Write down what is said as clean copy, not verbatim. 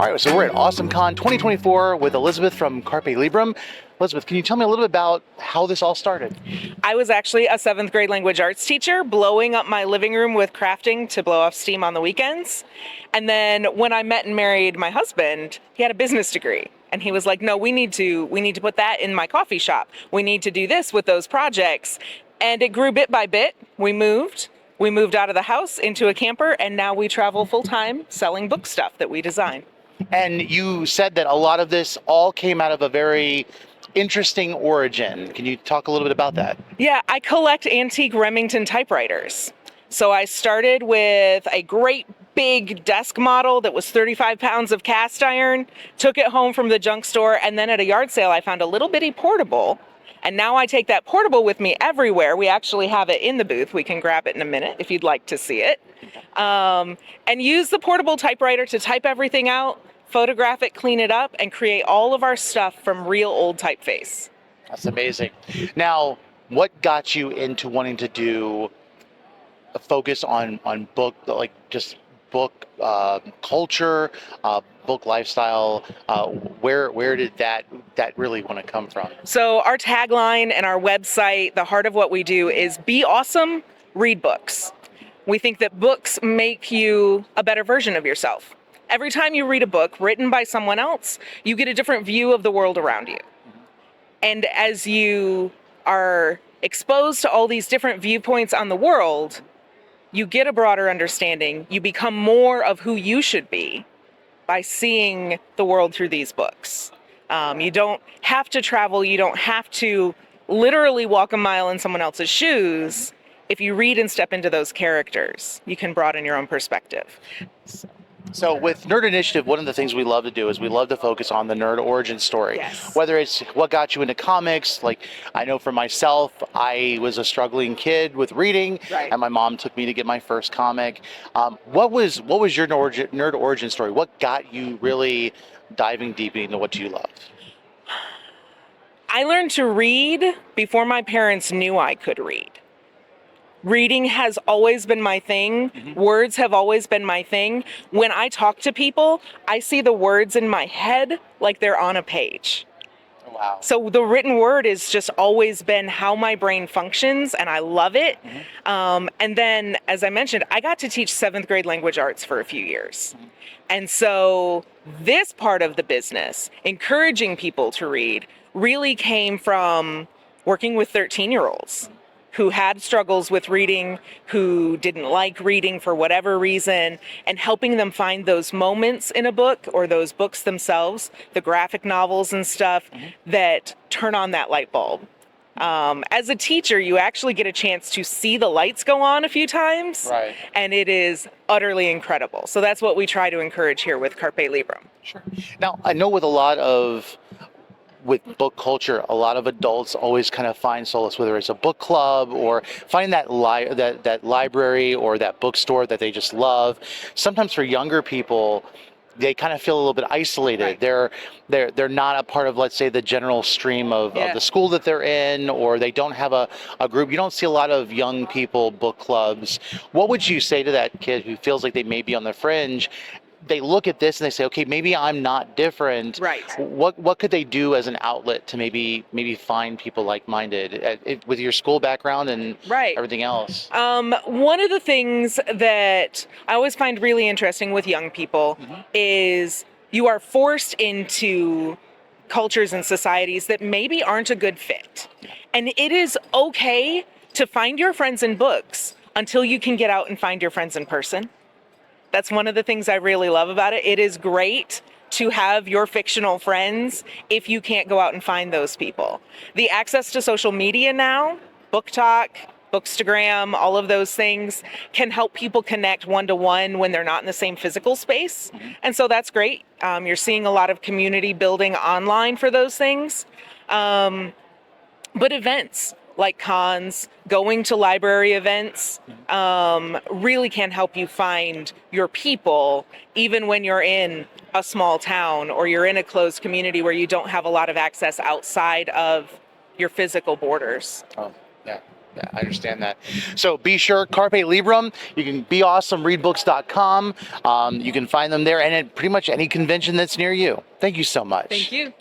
All right, so we're at AwesomeCon 2024 with Elizabeth from Carpe Librum. Elizabeth, can you tell me a little bit about how this all started? I was actually a 7th grade language arts teacher, blowing up my living room with crafting to blow off steam on the weekends. And then when I met and married my husband, he had a business degree. And he was like, no, we need to put that in my coffee shop. We need to do this with those projects. And it grew bit by bit. We moved out of the house into a camper, and now we travel full time selling book stuff that we design. And you said that a lot of this all came out of a very interesting origin. Can you talk a little bit about that? Yeah, I collect antique Remington typewriters. So I started with a great big desk model that was 35 pounds of cast iron, took it home from the junk store, and then at a yard sale I found a little bitty portable. And now I take that portable with me everywhere. We actually have it in the booth. We can grab it in a minute if you'd like to see it. And use the portable typewriter to type everything out, photograph it, clean it up, and create all of our stuff from real old typeface. That's amazing. Now, what got you into wanting to do a focus on book, like just book culture, book lifestyle? Where did that really want to come from? So our tagline and our website, the heart of what we do is be awesome, read books. We think that books make you a better version of yourself. Every time you read a book written by someone else, you get a different view of the world around you. And as you are exposed to all these different viewpoints on the world, you get a broader understanding. You become more of who you should be by seeing the world through these books. You don't have to travel. You don't have to literally walk a mile in someone else's shoes. If you read and step into those characters, you can broaden your own perspective. So with Nerd Initiative, one of the things we love to do is we love to focus on the nerd origin story. Yes. Whether it's what got you into comics, like I know for myself, I was a struggling kid with reading, Right. and my mom took me to get my first comic. What was your nerd origin story? What got you really diving deep into what you love? I learned to read before my parents knew I could read. Reading has always been my thing. Mm-hmm. Words have always been my thing. When I talk to people, I see the words in my head like they're on a page. Wow. So the written word has just always been how my brain functions, and I love it. Mm-hmm. And then, as I mentioned, I got to teach 7th grade language arts for a few years. Mm-hmm. And so this part of the business, encouraging people to read, really came from working with 13-year-olds. Mm-hmm. Who had struggles with reading, who didn't like reading for whatever reason, and helping them find those moments in a book or those books themselves, the graphic novels and stuff, mm-hmm. that turn on that light bulb. As a teacher, you actually get a chance to see the lights go on a few times, right. And it is utterly incredible. So that's what we try to encourage here with Carpe Librum. Sure. Now, I know with book culture, a lot of adults always kind of find solace, whether it's a book club or finding that library or that bookstore that they just love. Sometimes for younger people, they kind of feel a little bit isolated. Right. They're not a part of, let's say, the general stream of the school that they're in, or they don't have a group. You don't see a lot of young people book clubs. What would you say to that kid who feels like they may be on the fringe? They look at this and they say, okay, maybe I'm not different. Right. What could they do as an outlet to maybe find people like-minded with your school background and right. everything else? One of the things that I always find really interesting with young people mm-hmm. is you are forced into cultures and societies that maybe aren't a good fit. And it is okay to find your friends in books until you can get out and find your friends in person. That's one of the things I really love about it. It is great to have your fictional friends if you can't go out and find those people. The access to social media now, Book Talk, Bookstagram, all of those things can help people connect one-to-one when they're not in the same physical space. Mm-hmm. And so that's great. You're seeing a lot of community building online for those things. But events like cons, going to library events, really can help you find your people, even when you're in a small town or you're in a closed community where you don't have a lot of access outside of your physical borders. Oh, yeah. Yeah, I understand that. So be sure, Carpe Librum. You can be awesome, readbooks.com. You can find them there and at pretty much any convention that's near you. Thank you so much. Thank you.